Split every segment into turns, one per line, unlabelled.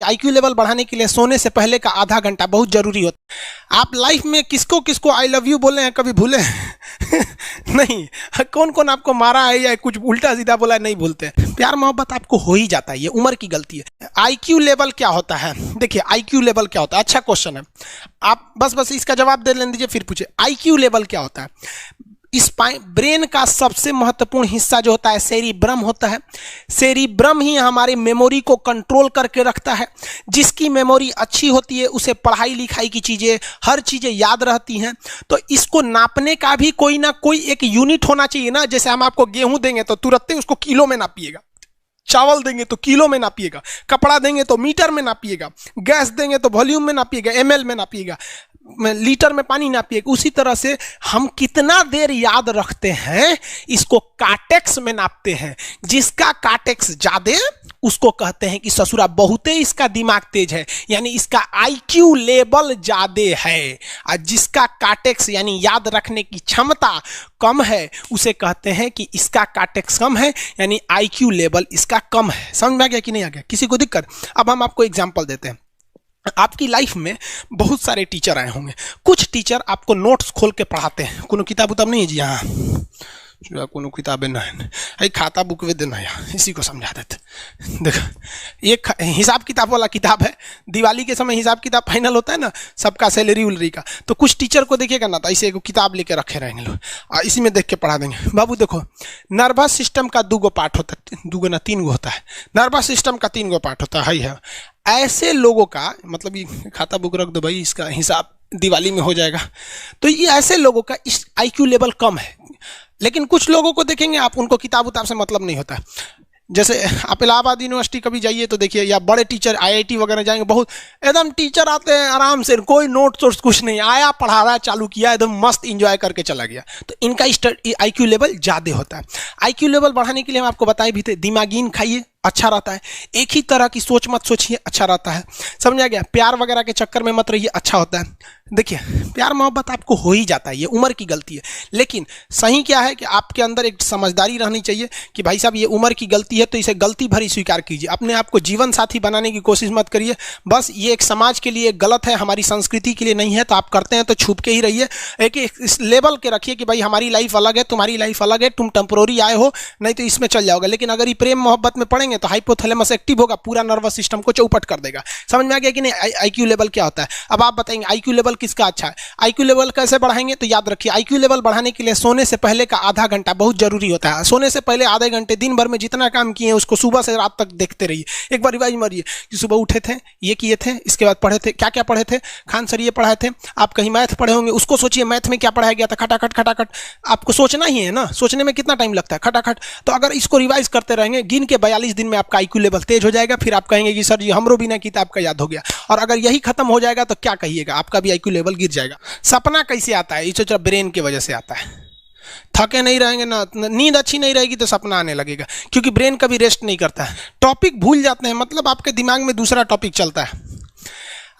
IQ level बढ़ाने के लिए सोने से पहले का आधा घंटा बहुत जरूरी होता है। आप लाइफ में किसको किसको आई लव यू बोले हैं कभी भूले हैं? नहीं। कौन कौन आपको मारा है या कुछ उल्टा सीधा बोला है नहीं भूलते। प्यार मोहब्बत आपको हो ही जाता है, ये उम्र की गलती है। आईक्यू लेवल क्या होता है? देखिए आईक्यू लेवल क्या होता है, अच्छा क्वेश्चन है। आप बस इसका जवाब दे लेने दीजिए फिर पूछे आईक्यू लेवल क्या होता है। इस ब्रेन का सबसे महत्वपूर्ण हिस्सा जो होता है सेरिब्रम होता है। सेरिब्रम ही हमारी मेमोरी को कंट्रोल करके रखता है। जिसकी मेमोरी अच्छी होती है उसे पढ़ाई लिखाई की चीज़ें हर चीज़ें याद रहती हैं। तो इसको नापने का भी कोई ना कोई एक यूनिट होना चाहिए ना। जैसे हम आपको गेहूं देंगे तो तुरंत ही उसको किलो में नापिएगा, चावल देंगे तो किलो में नापिएगा, कपड़ा देंगे तो मीटर में नापिएगा, गैस देंगे तो वॉल्यूम में नापिएगा, एमएल में नापिएगा, लीटर में पानी नापिएगा। उसी तरह से हम कितना देर याद रखते हैं इसको काटेक्स में नापते हैं। जिसका काटेक्स ज्यादा उसको कहते हैं कि ससुरा बहुते इसका दिमाग तेज है, यानी इसका आईक्यू लेवल ज्यादा है। और जिसका काटेक्स यानी याद रखने की क्षमता कम है उसे कहते हैं कि इसका काटेक्स कम है, यानी आईक्यू लेवल इसका कम है। समझ में आ गया कि नहीं आ गया? किसी को दिक्कत? अब हम आपको एग्जांपल देते हैं। आपकी लाइफ में बहुत सारे टीचर आए होंगे। कुछ टीचर आपको नोट्स खोल के पढ़ाते हैं। कोनो किताब उताब नहीं है जी? हाँ, कोनो किताबें ना है, खाता बुक वे देना यहाँ, इसी को समझा देते। देखो एक हिसाब किताब वाला किताब है। दिवाली के समय हिसाब किताब फाइनल होता है ना सबका, सैलरी उलरी का। तो कुछ टीचर को देखिएगा ना तो ऐसे एक किताब लेके रखे रहेंगे लोग और इसी में देख के पढ़ा देंगे। बाबू देखो नर्वस सिस्टम का 2 पार्ट होता है, 2 ना 3 होता है। नर्वस सिस्टम का 3 पार्ट होता है। ऐसे लोगों का मतलब ये खाता बुक रख दो भाई, इसका हिसाब दिवाली में हो जाएगा। तो ये ऐसे लोगों का इस आईक्यू लेवल कम है। लेकिन कुछ लोगों को देखेंगे आप, उनको किताब उताब से मतलब नहीं होता। जैसे आप इलाहाबाद यूनिवर्सिटी कभी जाइए तो देखिए, या बड़े टीचर आईआईटी वगैरह जाएंगे, बहुत एकदम टीचर आते हैं आराम से, कोई नोट सोर्स कुछ नहीं, आया पढ़ा रहा है, चालू किया, एकदम मस्त इंजॉय करके चला गया। तो इनका आईक्यू लेवल ज़्यादा होता है। आईक्यू लेवल बढ़ाने के लिए हम आपको बताए भी थे, दिमागीन खाइए अच्छा रहता है। एक ही तरह की सोच मत सोचिए, अच्छा रहता है। समझ आ गया? प्यार वगैरह के चक्कर में मत रहिए, अच्छा होता है। देखिए प्यार मोहब्बत आपको हो ही जाता है, ये उम्र की गलती है। लेकिन सही क्या है कि आपके अंदर एक समझदारी रहनी चाहिए कि भाई साहब ये उम्र की गलती है तो इसे गलती भरी स्वीकार कीजिए। अपने आप को जीवन साथी बनाने की कोशिश मत करिए। बस ये एक समाज के लिए गलत है, हमारी संस्कृति के लिए नहीं है। तो आप करते हैं तो छुप के ही रहिए। एक इस लेवल के रखिए कि भाई हमारी लाइफ अलग है, तुम्हारी लाइफ अलग है, तुम टेम्पोररी आए हो, नहीं तो इसमें चल जाओगे। लेकिन अगर ये प्रेम मोहब्बत में पड़ेंगे तो हाइपोथैलेमस एक्टिव होगा, पूरा नर्वस सिस्टम को चौपट कर देगा। समझ में आ गया कि नहीं? आईक्यू लेवल क्या होता है? अब आप बताएंगे आईक्यू लेवल किसका अच्छा है, आईक्यू लेवल कैसे बढ़ाएंगे? तो याद रखिए आईक्यू लेवल बढ़ाने के लिए सोने से पहले का आधा घंटा बहुत जरूरी होता है। सोने से पहले आधे घंटे दिन भर में जितना काम किए उसको सुबह से रात तक देखते रहिए। एक बार रिवाइज मारिए कि सुबह उठे थे, ये किए थे, इसके बाद पढ़े थे, क्या क्या पढ़े थे, खान सर ये पढ़ाए थे। आप कहीं मैथ पढ़े होंगे, उसको सोचिए मैथ में क्या पढ़ाया गया था, खटाखट खटाखट। आपको सोचना ही है ना, सोचने में कितना टाइम लगता है, खटाखट। तो अगर इसको रिवाइज करते रहेंगे, गिन के 42 दिन में आपका आईक्यू लेवल तेज हो जाएगा। फिर आप कहेंगे कि सर जी हमरो बिना किताब का याद हो गया। और अगर यही खत्म हो जाएगा तो क्या कहिएगा, आपका भी आईक्यू लेवल गिर जाएगा। सपना कैसे आता है? इसे ब्रेन की वजह से आता है। थके नहीं रहेंगे ना, नींद अच्छी नहीं रहेगी तो सपना आने लगेगा, क्योंकि ब्रेन कभी रेस्ट नहीं करता है। टॉपिक भूल जाते हैं, मतलब आपके दिमाग में दूसरा टॉपिक चलता है।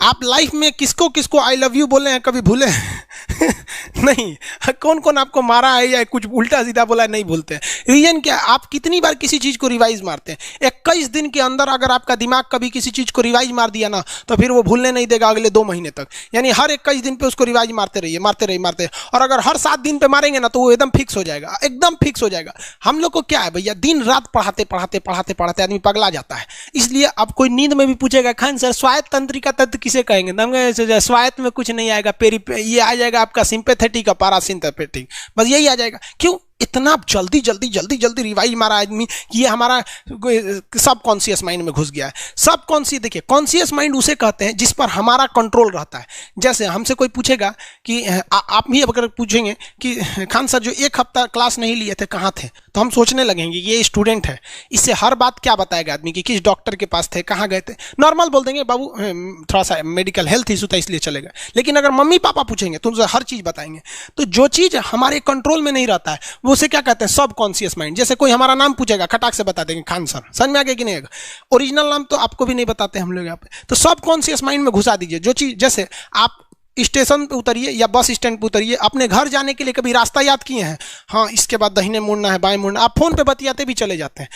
आप लाइफ में किसको किसको आई लव यू बोले हैं कभी भूले हैं? नहीं। कौन कौन आपको मारा है या कुछ उल्टा सीधा बोला है नहीं भूलते। रीजन क्या? आप कितनी बार किसी चीज़ को रिवाइज मारते हैं। 21 दिन के अंदर अगर आपका दिमाग कभी किसी चीज़ को रिवाइज मार दिया ना तो फिर वो भूलने नहीं देगा अगले 2 महीने तक। यानी हर 21 दिन पे उसको रिवाइज मारते रहिए, मारते रहिए, मारते। और अगर हर 7 दिन पे मारेंगे ना तो वो एकदम फिक्स हो जाएगा, एकदम फिक्स हो जाएगा। हम लोग को क्या है भैया, दिन रात पढ़ाते पढ़ाते पढ़ाते पढ़ाते आदमी पगला जाता है। इसलिए अब कोई नींद में भी पूछेगा खान सर स्वायत्त तंत्रिका तत्व किसे कहेंगे, स्वायत्त में कुछ नहीं आएगा, ये आ जाएगा आपका सिंपैथेटिक और पैरासिम्पैथेटिक, बस यही आ जाएगा। क्यों इतना जल्दी जल्दी जल्दी जल्दी रिवाइज मारा आदमी? ये हमारा सब कॉन्शियस माइंड में घुस गया है। सब कॉन्शियस, देखिए कॉन्शियस माइंड उसे कहते हैं जिस पर हमारा कंट्रोल रहता है। जैसे हमसे कोई पूछेगा कि आप भी अगर पूछेंगे कि खान सर जो 1 हफ्ता क्लास नहीं लिए थे कहाँ थे, तो हम सोचने लगेंगे ये स्टूडेंट है, इससे हर बात क्या बताएगा आदमी कि किस डॉक्टर के पास थे, कहाँ गए थे। नॉर्मल बोल देंगे बाबू थोड़ा सा मेडिकल हेल्थ इशू था इसलिए चले गए। लेकिन अगर मम्मी पापा पूछेंगे तो उनसे हर चीज़ बताएंगे। तो जो चीज़ हमारे कंट्रोल में नहीं रहता है उसे क्या कहते हैं, सब कॉन्शियस माइंड। जैसे कोई हमारा नाम पूछेगा खटाक से बता देंगे खान सर, समझ में आ गया कि नहीं? ओरिजिनल नाम तो आपको भी नहीं बताते हम लोग यहाँ पे। तो सब कॉन्शियस माइंड में घुसा दीजिए जो चीज़। जैसे आप स्टेशन पे उतरिए या बस स्टैंड पे उतरिए, अपने घर जाने के लिए कभी रास्ता याद किए हैं? हाँ, इसके बाद दाहिने मुड़ना है, बाएं मुड़ना, आप फोन पे बतियाते भी चले जाते हैं।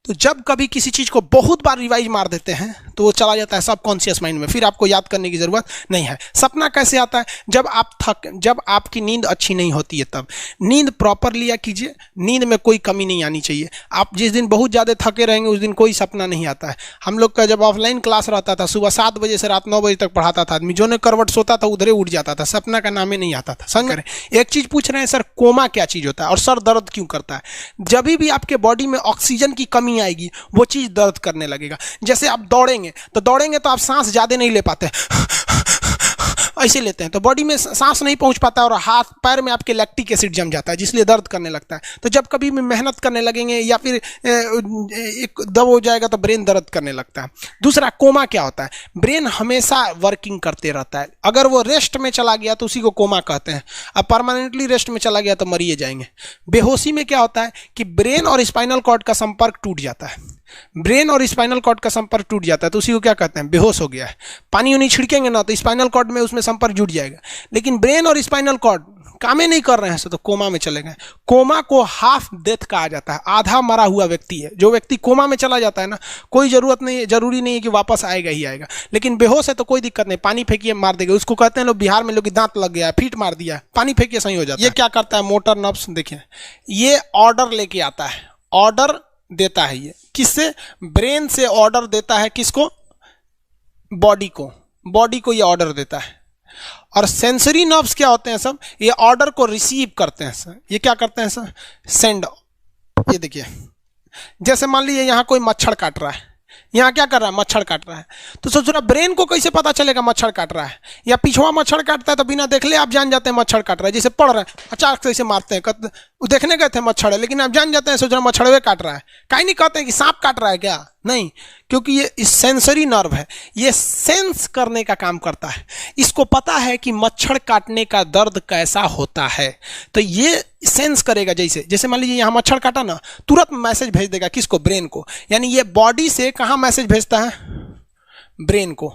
तो जब कभी किसी चीज़ को बहुत बार रिवाइज मार देते हैं तो वो चला जाता है सबकॉन्शियस माइंड में, फिर आपको याद करने की ज़रूरत नहीं है। सपना कैसे आता है? जब आपकी नींद अच्छी नहीं होती है तब। नींद प्रॉपर लिया कीजिए, नींद में कोई कमी नहीं आनी चाहिए। आप जिस दिन बहुत ज़्यादा थके रहेंगे उस दिन कोई सपना नहीं आता है। हम लोग का जब ऑफलाइन क्लास रहता था, सुबह 7 बजे से रात 9 बजे तक पढ़ाता था आदमी, जो ने करवट सोता था उधरे उठ जाता था, सपना का नाम ही नहीं आता था। समझ रहे? एक चीज़ पूछ रहे हैं सर, कोमा क्या चीज़ होता है और सर दर्द क्यों करता है? जब भी आपके बॉडी में ऑक्सीजन की कमी आएगी वो चीज़ दर्द करने लगेगा। जैसे आप दौड़ेंगे तो आप सांस ज़्यादा नहीं ले पाते, ऐसे लेते हैं तो बॉडी में सांस नहीं पहुंच पाता और हाथ पैर में आपके लैक्टिक एसिड जम जाता है, जिसलिए दर्द करने लगता है। तो जब कभी भी मेहनत करने लगेंगे या फिर एक दब हो जाएगा तो ब्रेन दर्द करने लगता है। दूसरा, कोमा क्या होता है? ब्रेन हमेशा वर्किंग करते रहता है। अगर वो रेस्ट में चला गया तो उसी को कोमा कहते हैं। अब परमानेंटली रेस्ट में चला गया तो मरिए जाएंगे। बेहोशी में क्या होता है कि ब्रेन और स्पाइनल कॉर्ड का संपर्क टूट जाता है। ब्रेन और स्पाइनल कॉर्ड का संपर्क टूट जाता है तो उसी को क्या कहते हैं? बेहोश हो गया है। पानी उनी छिड़केंगे ना तो स्पाइनल कॉर्ड में उसमें संपर्क जुट जाएगा, लेकिन ब्रेन और स्पाइनल कॉर्ड काम ही नहीं कर रहे हैं तो कोमा में चले गए। कोमा को हाफ डेथ कहा जाता है, आधा मरा हुआ व्यक्ति है। जो व्यक्ति कोमा में चला जाता है ना, कोई जरूरी नहीं है कि वापस आएगा ही आएगा, लेकिन बेहोश है तो कोई दिक्कत नहीं, पानी फेंकिए मार देगा। उसको कहते हैं लोग बिहार में, लोग दांत लग गया, फीट मार दिया, पानी फेंकिए सही हो जाता है। ये क्या करता है? मोटर नर्व्स, देखिए ये ऑर्डर लेके आता है, ऑर्डर देता है। ये किससे? ब्रेन से ऑर्डर देता है। किसको? बॉडी को ये ऑर्डर देता है। और सेंसरी नर्व्स क्या होते हैं सब? ये ऑर्डर को रिसीव करते हैं सर। ये क्या करते हैं सर? सेंड। ये देखिए, जैसे मान लीजिए यहाँ कोई मच्छर काट रहा है, यहाँ क्या कर रहा है? मच्छर काट रहा है। तो सोच रहा, ब्रेन को कैसे पता चलेगा मच्छर काट रहा है? या पिछवा मच्छर काटता है तो बिना देख ले आप जान जाते हैं मच्छर काट रहा है। जैसे पढ़ रहे हैं, अचानक से ऐसे मारते हैं, देखने गए थे मच्छर है, लेकिन आप जान जाते हैं, सोच रहे मच्छरवे काट रहा है। कहीं नहीं कहते हैं कि सांप काट रहा है क्या? नहीं, क्योंकि ये सेंसरी नर्व है, ये सेंस करने का काम करता है। इसको पता है कि मच्छर काटने का दर्द कैसा होता है, तो ये सेंस करेगा। जैसे मान लीजिए यहाँ मच्छर काटा ना, तुरंत मैसेज भेज देगा। किसको? ब्रेन को। यानी ये बॉडी से कहाँ मैसेज भेजता है? ब्रेन को।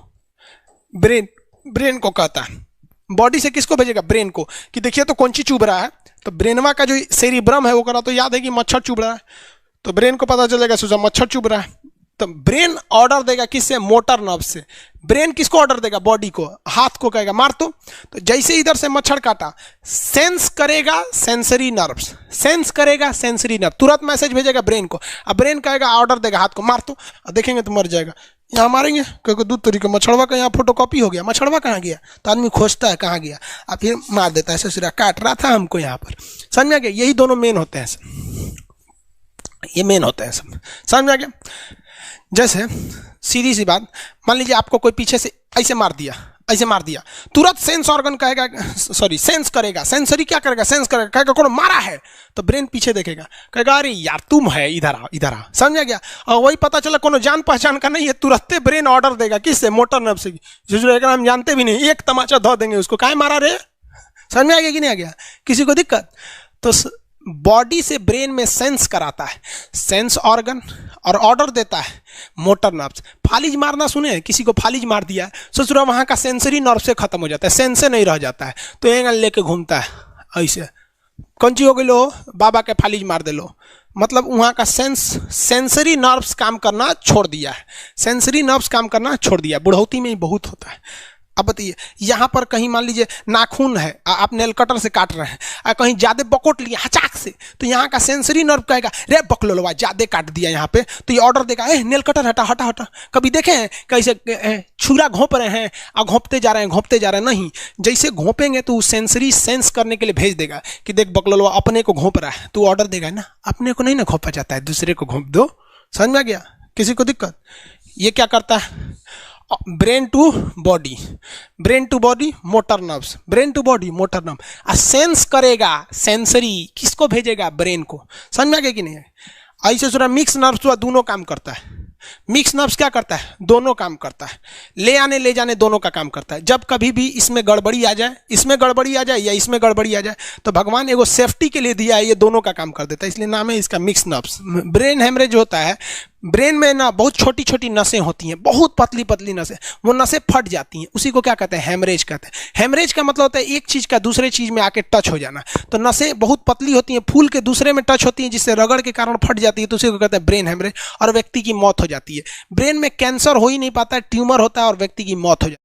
ब्रेन को कहता है। बॉडी से किसको भेजेगा? ब्रेन को, कि देखिए तो कौन सी चुभ रहा है। तो ब्रेनवा का जो सेरिब्रम है वो करा तो याद है कि मच्छर चुभ रहा है, तो ब्रेन को पता चलेगा सोचा मच्छर चुभ रहा है। तो ब्रेन ऑर्डर देगा किससे? मोटर नर्व से। ब्रेन किसको ऑर्डर देगा? बॉडी को। हाथ को कहेगा मार तो जैसे इधर से मच्छर काटा, सेंस करेगा सेंसरी नर्व्स, सेंस करेगा सेंसरी नर्व, तुरंत मैसेज भेजेगा ब्रेन को। अब ब्रेन कहेगा, ऑर्डर देगा हाथ को मार तो, देखेंगे तो मर जाएगा। यहाँ मारेंगे क्योंकि दूध तरीके मच्छरवा का यहाँ फोटोकॉपी हो गया, मच्छरवा कहाँ गया? तो आदमी खोजता है कहाँ गया, अब फिर मार देता है, ससुरा काट रहा था हमको यहाँ पर। समझ में आ गया? यही दोनों मेन होते हैं, ये मेन होते हैं सब। समझ में आ गया? जैसे सीधी सी बात, मान लीजिए आपको कोई पीछे से ऐसे मार दिया, तुरंत सेंस ऑर्गन कहेगा, सेंस करेगा, सेंसरी क्या करेगा? सेंस करेगा, कहेगा कौन मारा है, तो ब्रेन पीछे देखेगा, कहेगा अरे यार तुम है, इधर आ। समझ आ गया? और वही पता चला कोनो जान पहचान का नहीं है, तुरंत ब्रेन ऑर्डर देगा। किससे? मोटर नर्व से। जो हम जानते भी नहीं, एक तमाचा धो देंगे उसको, काहे मारा रे? समझ में आ गया कि नहीं आ गया? किसी को दिक्कत? तो बॉडी से ब्रेन में सेंस कराता है सेंस ऑर्गन, और ऑर्डर देता है मोटर नर्व्स। फालिज मारना सुने? किसी को फालिज मार दिया, सोच रहा वहाँ का सेंसरी नर्व से खत्म हो जाता है, सेंस से नहीं रह जाता है, तो एंगल लेके घूमता है ऐसे। कौन ची हो गई लो? बाबा के फालिज मार दे लो, मतलब वहाँ का सेंसरी नर्व्स काम करना छोड़ दिया है, सेंसरी नर्व्स काम करना छोड़ दिया। बुढ़ौती में ही बहुत होता है। अब बताइए, यहाँ पर कहीं मान लीजिए नाखून है, आप नेल कटर से काट रहे हैं, कहीं ज्यादा बकोट लिया हचाक से, तो यहाँ का सेंसरी नर्व कहेगा रे बकलोलवा ज्यादा काट दिया यहाँ पे, तो ये ऑर्डर देगा नेल कटर हटा हटा हटा। कभी देखे हैं कैसे छुरा घोंप रहे हैं और घोंपते जा रहे हैं? नहीं, जैसे घोंपेंगे तो सेंसरी सेंस करने के लिए भेज देगा कि देख बकलोलवा अपने को घोंप रहा है, तो ऑर्डर देगा ना, अपने को नहीं ना घोंपा जाता है, दूसरे को घोंप दो। समझ में आ गया? किसी को दिक्कत? ये क्या करता है? Brain to body motor nerves, brain to body motor nerve. Sense करेगा सेंसरी, किसको भेजेगा? ब्रेन को। समझ में आ गया कि नहीं? ऐसे सुना मिक्स नर्व्स हुआ, दोनों काम करता है। मिक्स नर्व्स क्या करता है? दोनों काम करता है, ले आने ले जाने दोनों का काम करता है। जब कभी भी इसमें गड़बड़ी आ जाए, इसमें गड़बड़ी आ जाए या इसमें गड़बड़ी आ जाए, तो भगवान एगो सेफ्टी के लिए दिया है, ये दोनों का काम कर देता है, इसलिए नाम है इसका मिक्स नर्व्स। ब्रेन हेमरेज होता है, ब्रेन में ना बहुत छोटी छोटी नसें होती हैं, बहुत पतली पतली नसें, वो नसें फट जाती हैं, उसी को क्या कहते हैं, हेमरेज कहते हैं। हेमरेज का मतलब होता है एक चीज का दूसरे चीज में आके टच हो जाना। तो नसें बहुत पतली होती हैं, फूल के दूसरे में टच होती हैं, जिससे रगड़ के कारण फट जाती है, तो उसी को कहते हैं ब्रेन हेमरेज, और व्यक्ति की मौत हो जाती है। ब्रेन में कैंसर हो ही नहीं पाता है, ट्यूमर होता है और व्यक्ति की मौत हो जाती है।